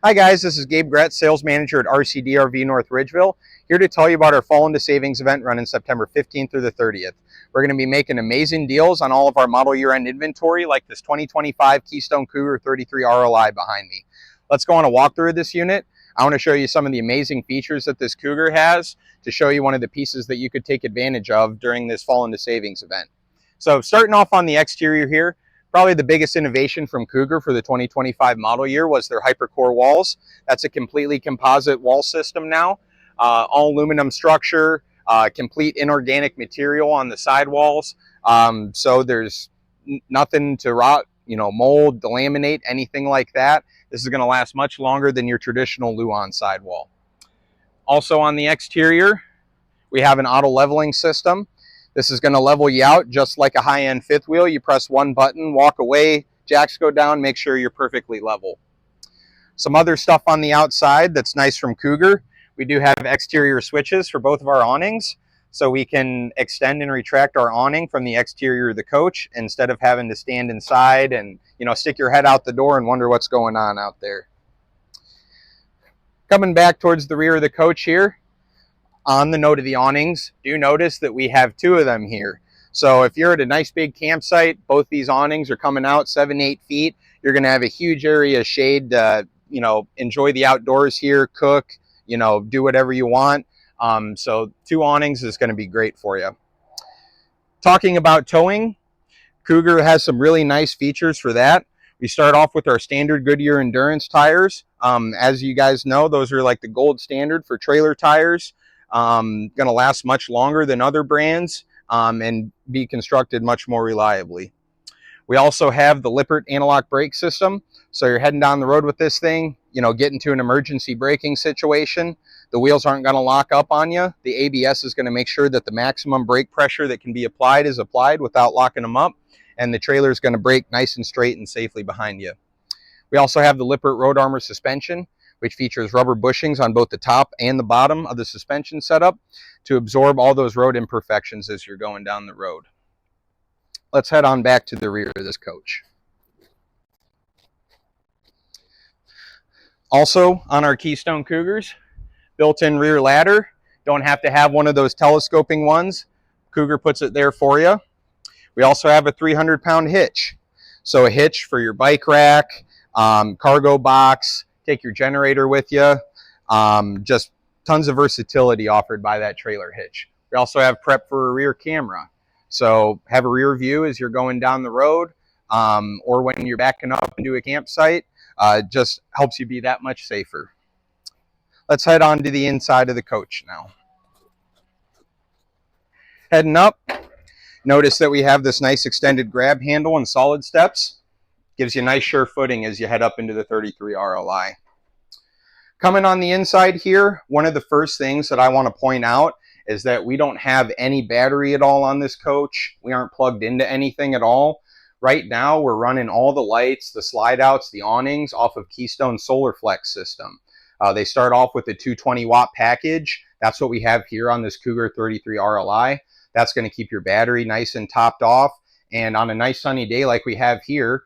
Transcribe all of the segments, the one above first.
Hi guys, this is Gabe Gretz, Sales Manager at RCD RV North Ridgeville, here to tell you about our Fall into Savings event running September 15th through the 30th. We're going to be making amazing deals on all of our model year-end inventory, like this 2025 Keystone Cougar 33RLI behind me. Let's go on a walkthrough of this unit. I want to show you some of the amazing features that this Cougar has to show you one of the pieces that you could take advantage of during this Fall into Savings event. So starting off on the exterior here, probably the biggest innovation from Cougar for the 2025 model year was their HyperCore walls. That's a completely composite wall system now, all aluminum structure, complete inorganic material on the sidewalls. So there's nothing to rot, mold, delaminate, anything like that. This is going to last much longer than your traditional Luan sidewall. Also on the exterior, we have an auto leveling system. This is going to level you out just like a high-end fifth wheel. You press one button, walk away, jacks go down, make sure you're perfectly level. Some other stuff on the outside that's nice from Cougar. We do have exterior switches for both of our awnings, so we can extend and retract our awning from the exterior of the coach instead of having to stand inside and stick your head out the door and wonder what's going on out there. Coming back towards the rear of the coach here, on the note of the awnings, do notice that we have two of them here. So if you're at a nice big campsite, both these awnings are coming out 7-8 feet. You're going to have a huge area of shade to, enjoy the outdoors here, cook, do whatever you want. So two awnings is going to be great for you. Talking about towing, Cougar has some really nice features for that. We start off with our standard Goodyear Endurance tires. As you guys know, those are like the gold standard for trailer tires. Going to last much longer than other brands and be constructed much more reliably. We also have the Lippert anti-lock brake system. So you're heading down the road with this thing, get into an emergency braking situation. The wheels aren't going to lock up on you. The ABS is going to make sure that the maximum brake pressure that can be applied is applied without locking them up. And the trailer is going to brake nice and straight and safely behind you. We also have the Lippert Road Armor suspension, which features rubber bushings on both the top and the bottom of the suspension setup to absorb all those road imperfections as you're going down the road. Let's head on back to the rear of this coach. Also on our Keystone Cougars, built-in rear ladder. Don't have to have one of those telescoping ones. Cougar puts it there for you. We also have a 300-pound hitch. So a hitch for your bike rack, cargo box, take your generator with you. Just tons of versatility offered by that trailer hitch. We also have prep for a rear camera. So have a rear view as you're going down the road or when you're backing up into a campsite. Just helps you be that much safer. Let's head on to the inside of the coach now. Heading up, notice that we have this nice extended grab handle and solid steps. Gives you nice sure footing as you head up into the 33RLI. Coming on the inside here, one of the first things that I want to point out is that we don't have any battery at all on this coach. We aren't plugged into anything at all. Right now, we're running all the lights, the slide outs, the awnings off of Keystone Solar Flex system. They start off with a 220-watt package. That's what we have here on this Cougar 33RLI. That's going to keep your battery nice and topped off. And on a nice sunny day like we have here,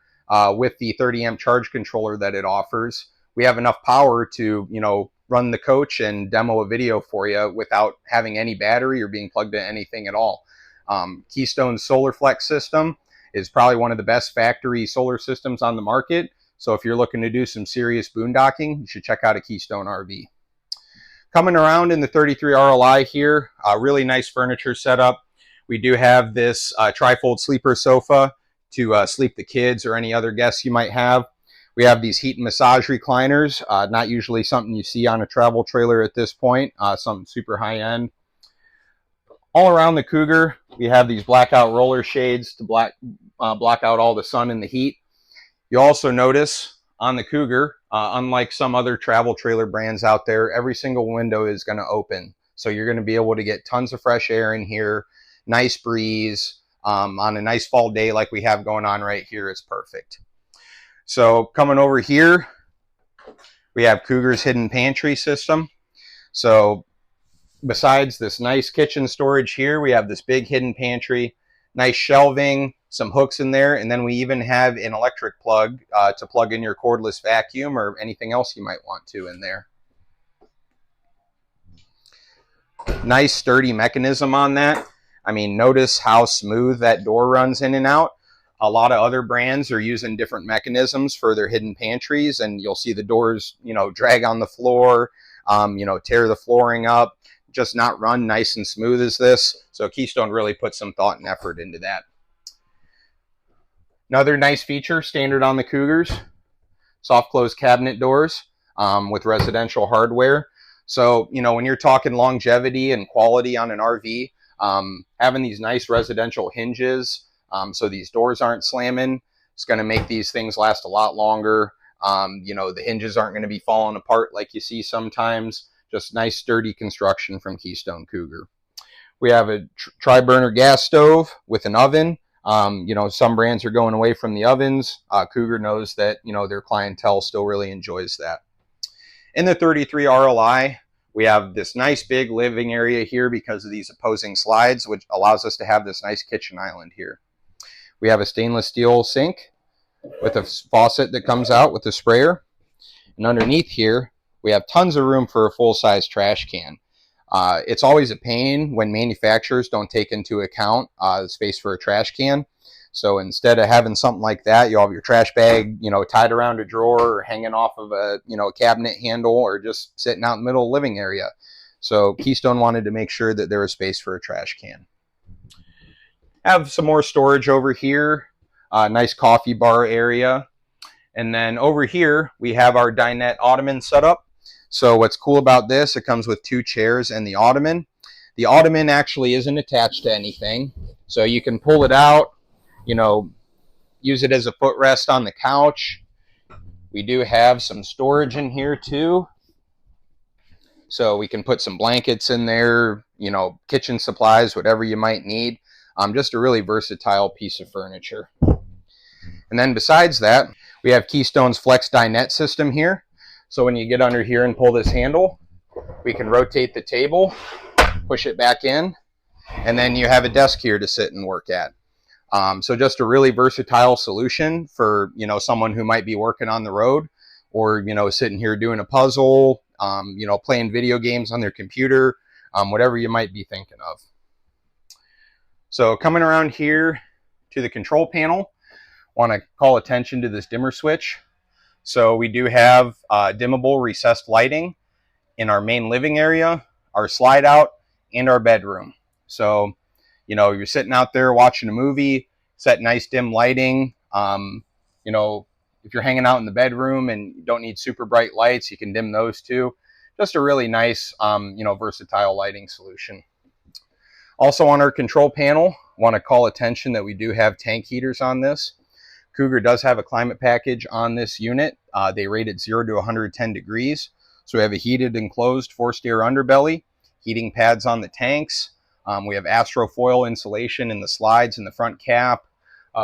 with the 30-amp charge controller that it offers, we have enough power to, run the coach and demo a video for you without having any battery or being plugged into anything at all. Keystone's Solar Flex system is probably one of the best factory solar systems on the market. So if you're looking to do some serious boondocking, you should check out a Keystone RV. Coming around in the 33RLI here, a really nice furniture setup. We do have this trifold sleeper sofa to sleep the kids or any other guests you might have. We have these heat and massage recliners, not usually something you see on a travel trailer at this point, something super high end. All around the Cougar, we have these blackout roller shades to block out all the sun and the heat. You also notice on the Cougar, unlike some other travel trailer brands out there, every single window is going to open. So you're going to be able to get tons of fresh air in here, nice breeze. On a nice fall day like we have going on right here, it's perfect. So coming over here, we have Cougar's hidden pantry system. So besides this nice kitchen storage here, we have this big hidden pantry, nice shelving, some hooks in there, and then we even have an electric plug to plug in your cordless vacuum or anything else you might want to in there. Nice sturdy mechanism on that. I mean, notice how smooth that door runs in and out. A lot of other brands are using different mechanisms for their hidden pantries, and you'll see the doors, you know, drag on the floor, you know, tear the flooring up, just not run nice and smooth as this. So Keystone really put some thought and effort into that. Another nice feature, standard on the Cougars, soft close cabinet doors with residential hardware. So, you know, when you're talking longevity and quality on an RV, having these nice residential hinges, so these doors aren't slamming, it's going to make these things last a lot longer. You know, the hinges aren't going to be falling apart like you see sometimes. Just nice sturdy construction from Keystone Cougar. We have a tri-burner gas stove with an oven. You know, some brands are going away from the ovens. Cougar knows that, you know, their clientele still really enjoys that. In the 33RLI, we have this nice big living area here because of these opposing slides, which allows us to have this nice kitchen island here. We have a stainless steel sink with a faucet that comes out with a sprayer. And underneath here, we have tons of room for a full-size trash can. It's always a pain when manufacturers don't take into account the space for a trash can. So instead of having something like that, you'll have your trash bag, you know, tied around a drawer or hanging off of a, you know, cabinet handle or just sitting out in the middle of the living area. So Keystone wanted to make sure that there was space for a trash can. Have some more storage over here, nice coffee bar area. And then over here, we have our dinette ottoman setup. So what's cool about this, it comes with 2 chairs and the ottoman. The ottoman actually isn't attached to anything. So you can pull it out, you know, use it as a footrest on the couch. We do have some storage in here too. So we can put some blankets in there, you know, kitchen supplies, whatever you might need. Just a really versatile piece of furniture. And then besides that, we have Keystone's Flex Dinette system here. So when you get under here and pull this handle, we can rotate the table, push it back in, and then you have a desk here to sit and work at. So just a really versatile solution for, you know, someone who might be working on the road or, you know, sitting here doing a puzzle, you know, playing video games on their computer, whatever you might be thinking of. So coming around here to the control panel, want to call attention to this dimmer switch. So we do have dimmable recessed lighting in our main living area, our slide out, and our bedroom. So, you know, you're sitting out there watching a movie, set nice dim lighting. You know, if you're hanging out in the bedroom and you don't need super bright lights, you can dim those too. Just a really nice, you know, versatile lighting solution. Also on our control panel, want to call attention that we do have tank heaters on this. Cougar does have a climate package on this unit. They rate it 0 to 110 degrees. So we have a heated enclosed forced air underbelly, heating pads on the tanks. We have Astrofoil insulation in the slides in the front cap.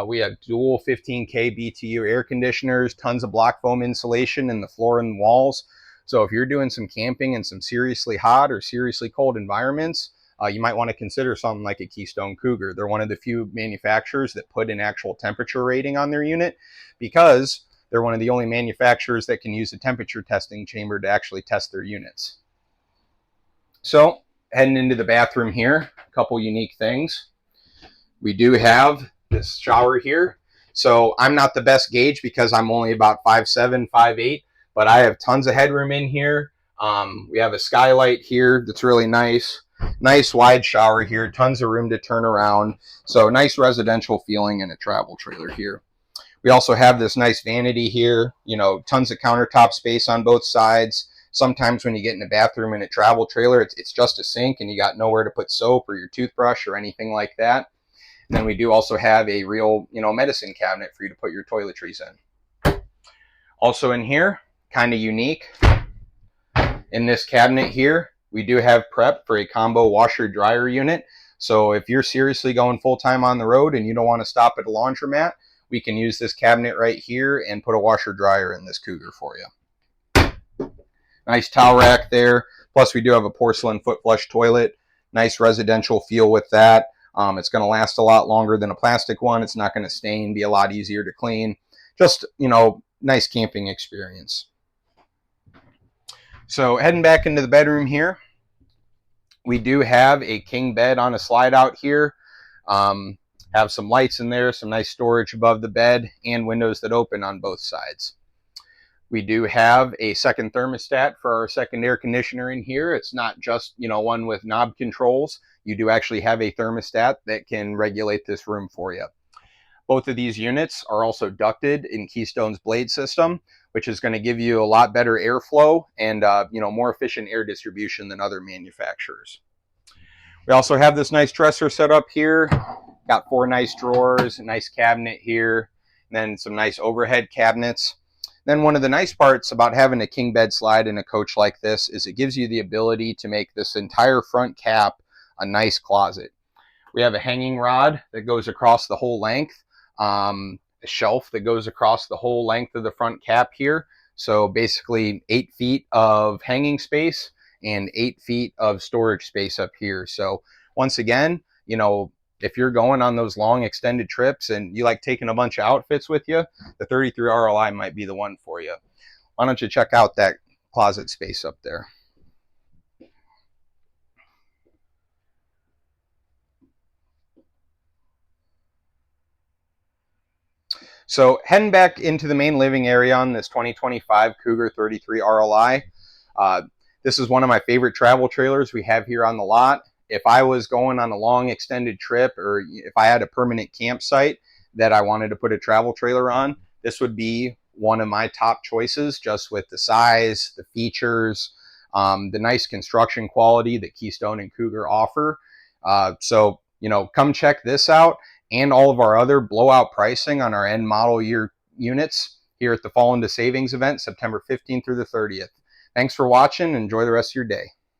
We have dual 15K BTU air conditioners, tons of block foam insulation in the floor and walls. So if you're doing some camping in some seriously hot or seriously cold environments, you might want to consider something like a Keystone Cougar. They're one of the few manufacturers that put an actual temperature rating on their unit because they're one of the only manufacturers that can use a temperature testing chamber to actually test their units. So heading into the bathroom here, a couple unique things. We do have this shower here. So I'm not the best gauge because I'm only about 5'7", 5'8", but I have tons of headroom in here. We have a skylight here that's really nice. Nice wide shower here, tons of room to turn around. So nice residential feeling in a travel trailer here. We also have this nice vanity here, you know, tons of countertop space on both sides. Sometimes when you get in a bathroom in a travel trailer, it's just a sink and you got nowhere to put soap or your toothbrush or anything like that. And then we do also have a real, you know, medicine cabinet for you to put your toiletries in. Also in here, kind of unique, in this cabinet here, we do have prep for a combo washer dryer unit. So if you're seriously going full time on the road and you don't want to stop at a laundromat, we can use this cabinet right here and put a washer dryer in this Cougar for you. Nice towel rack there. Plus we do have a porcelain foot flush toilet. Nice residential feel with that. It's going to last a lot longer than a plastic one. It's not going to stain, be a lot easier to clean. Just, you know, nice camping experience. So heading back into the bedroom here, we do have a king bed on a slide out here. Have some lights in there, some nice storage above the bed, and windows that open on both sides. We do have a second thermostat for our second air conditioner in here. It's not just, you know, one with knob controls. You do actually have a thermostat that can regulate this room for you. Both of these units are also ducted in Keystone's blade system, which is going to give you a lot better airflow and you know, more efficient air distribution than other manufacturers. We also have this nice dresser set up here. Got 4 nice drawers, a nice cabinet here, and then some nice overhead cabinets. Then one of the nice parts about having a king bed slide in a coach like this is it gives you the ability to make this entire front cap a nice closet. We have a hanging rod that goes across the whole length, a shelf that goes across the whole length of the front cap here. So basically 8 feet of hanging space and 8 feet of storage space up here. So once again, you know, if you're going on those long extended trips and you like taking a bunch of outfits with you, the 33RLI might be the one for you. Why don't you check out that closet space up there? So heading back into the main living area on this 2025 Cougar 33RLI. This is one of my favorite travel trailers we have here on the lot. If I was going on a long extended trip, or if I had a permanent campsite that I wanted to put a travel trailer on, this would be one of my top choices, just with the size, the features, the nice construction quality that Keystone and Cougar offer. So, you know, come check this out and all of our other blowout pricing on our end model year units here at the Fall into Savings event, September 15th through the 30th. Thanks for watching. Enjoy the rest of your day.